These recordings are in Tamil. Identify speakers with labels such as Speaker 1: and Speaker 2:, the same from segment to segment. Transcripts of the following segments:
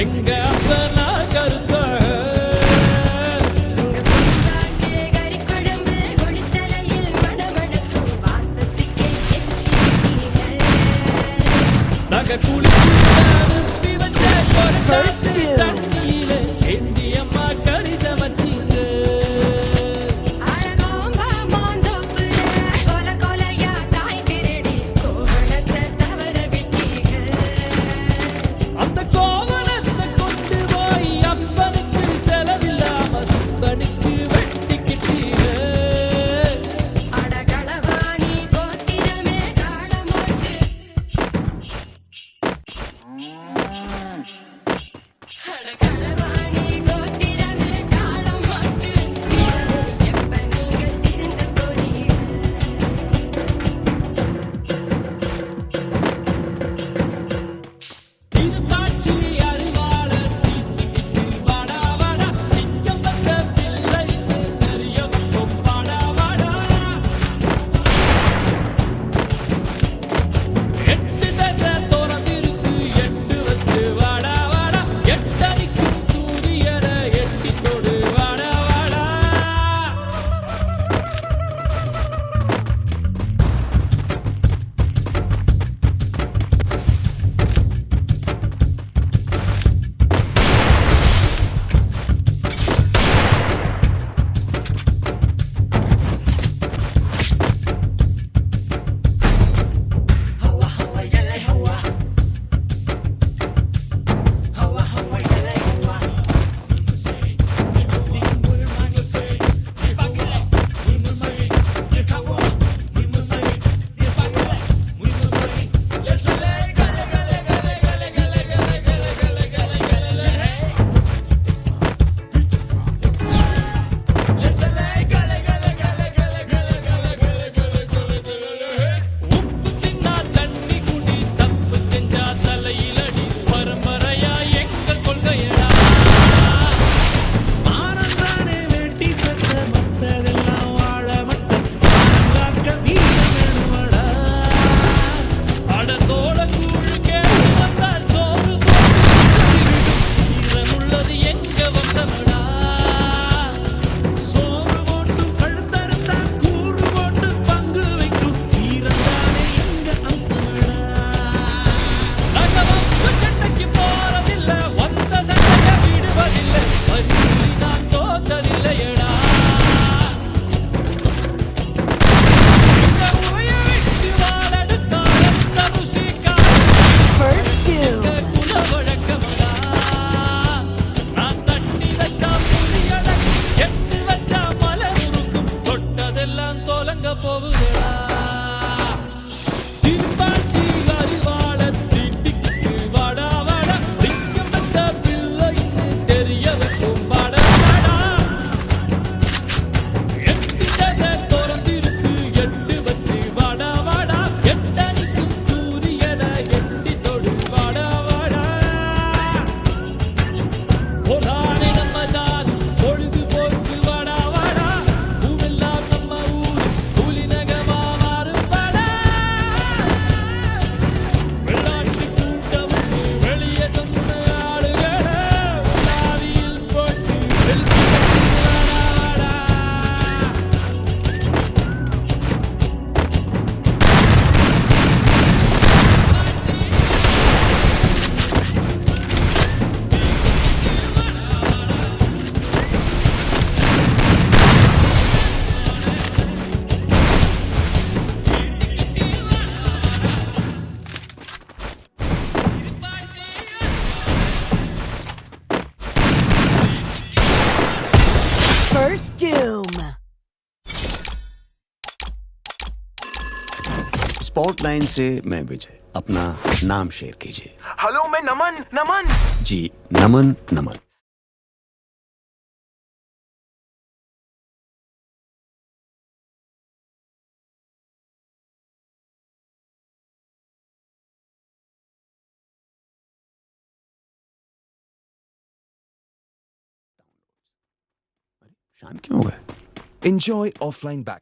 Speaker 1: எங்க அப்பனா கருத்த நாங்க குளிச்சு வச்ச தண்ணியில ஏந்தி அம்மா கறி சமைச்சீங்க அந்த கோவணத்தை கொண்டு போய் அப்பனுக்கு செலவில்லாம தும்பனுக்கு வெட்டிக்கிட்டீங்க
Speaker 2: First Doom.
Speaker 3: स्पॉटलाइन से मैं विजय, अपना नाम शेयर कीजिए।
Speaker 4: हेलो, मैं नमन। नमन
Speaker 3: जी, नमन। नमन शांत क्यों हो गए?
Speaker 4: Enjoy offline back.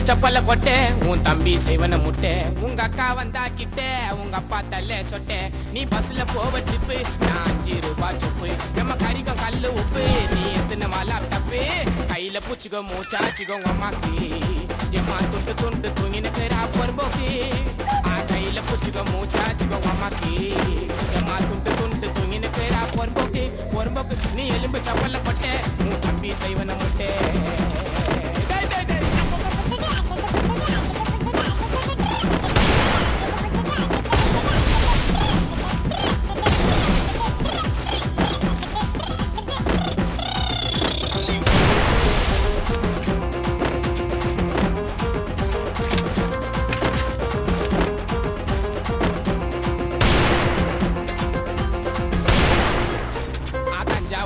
Speaker 5: சப்பல கொட்டை உன் தம்பி செய்வன முட்டை உங்க அக்கா வந்தா கிட்ட உங்க அப்பா தல்ல சொட்டை நீ பஸ்ல போவ ட்ரிப்பு நான் 5 ரூபாய் சுப்பு நம்ம கறிக்கும் கல்லு உப்பு நீ எத்தனை மாலா தப்பு கையில பூச்சிக்கோ மூச்சாச்சிக்கோ உங்க அம்மாக்கு எம்மா துண்டு துண்டு தூங்கின பேரா பொறும்போக்கு கையில பூச்சிக்கோ மூச்சாச்சிக்கோ உங்க அம்மாக்கு எம்மா துண்டு துண்டு தூங்கின பேரா பொறும்போக்கு பொறும்போக்கு நீ எலும்பு சப்பல்ல கொட்டை உன் தம்பி செய்வன முட்டை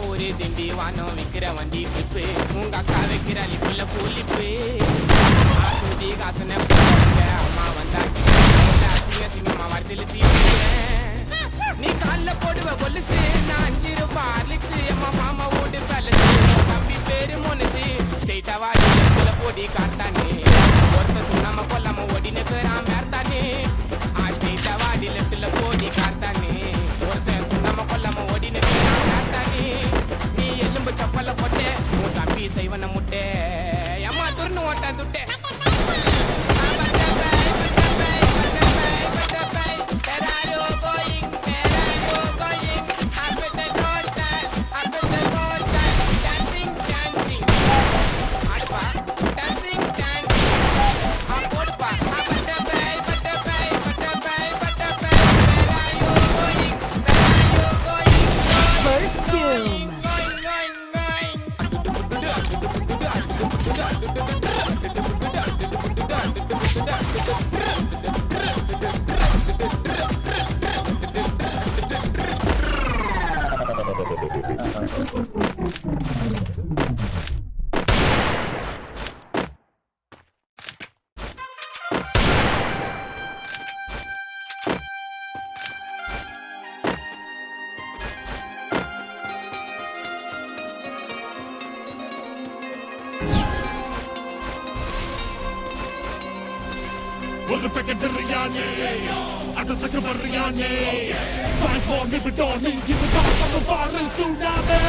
Speaker 5: ஒரு திண்டி வானம் விற்கிற வண்டி பிப்பு உங்க அக்கா வைக்கிற லிப்புல பூலிப்பு ஆசுதி காசுன அம்மா வந்தா அசிங்க சிங்கம்மா வரதில் நீ கால்ல போடுவ கொலுசு நான் 5 ரூபாய் ஹார்லிக்ஸ் அம்மா மாமா ஓடு பேலஸ் தம்பி பேரு மோனசு ஸ்ட்ரெயிட்டா வாடி லிப்புல போடி காட்டானே ஒருத்த துணாம கொல்லாம ஓடினு பேராம ஏர்த்தானே ஸ்ட்ரெயிட்டா வாடி லிப்புல போடி காட்டானே ஒருத்த துணாம கொல்லாம ஓடினு பேராம ஏர்த்தானே நீ எலும்பு சப்பல போட்டே உன் தம்பி செய்வன முட்டை அம்மா துருன்னு ஓட்ட துட்டே
Speaker 2: First doom.
Speaker 6: ஒரு packet பிரியாணி அடுத்துக்கு பிரியாணி 5 4 பிரியாணி இதுதான் நம்ம பாரு சுடாதே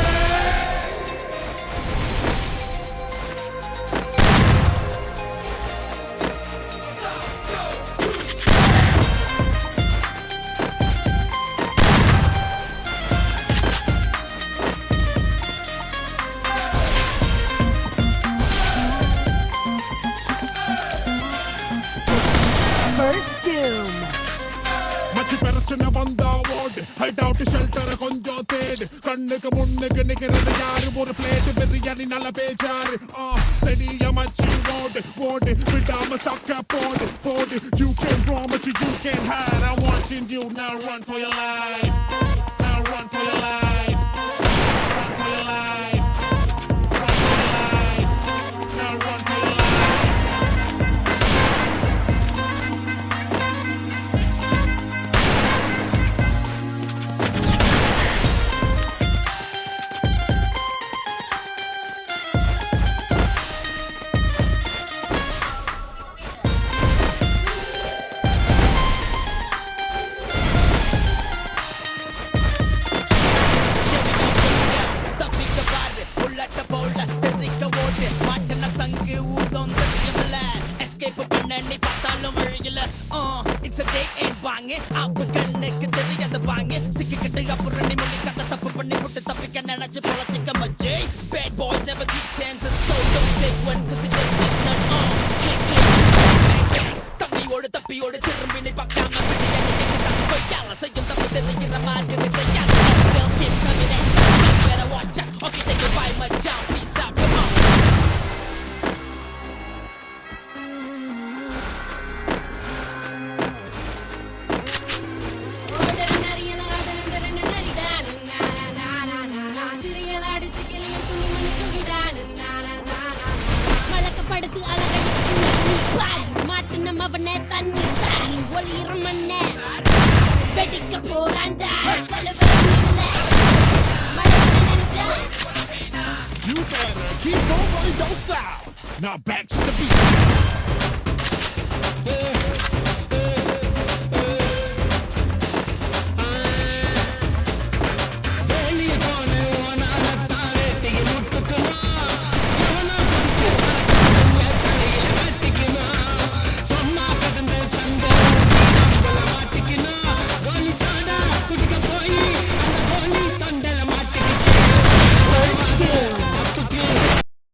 Speaker 2: First doom.
Speaker 6: மச்சி பிரச்சனை வந்தா ஓடு ஹைட் அவுட் ஷெல்டர் கொஞ்சம் தேடு கண்ணுக்கு முன்னுக்கு நிக்கிறது யாரு ஒரு பிளேட் பிரியாணி நல்ல பேச்சாரு ஸ்டெடியா மச்சி ஓடு ஓடு விடாம சக்க போடு போடு you can draw மச்சி you can hide I'm watching you now run for your life now run for your life run for your life run for your life now run for your life Bad boys never get chances, so don't take one, cause it just gets none. தப்பியோடு திரும்பி நீ பார்க்காம பொய்யால செய்யும் தப்பு தெரிகிற மாதிரி செய்யாத They'll keep coming at you, you better watch out. Okay, take a bite, my job, peace out, come on.
Speaker 7: படுத்து அழகடி மாட்டு நம்ம அவனை தண்ணி சாரி ஒளிர மண்ண வெடிக்க போறாண்டா
Speaker 6: You better keep on running, don't stop. Now back to the beat.
Speaker 1: தப்பு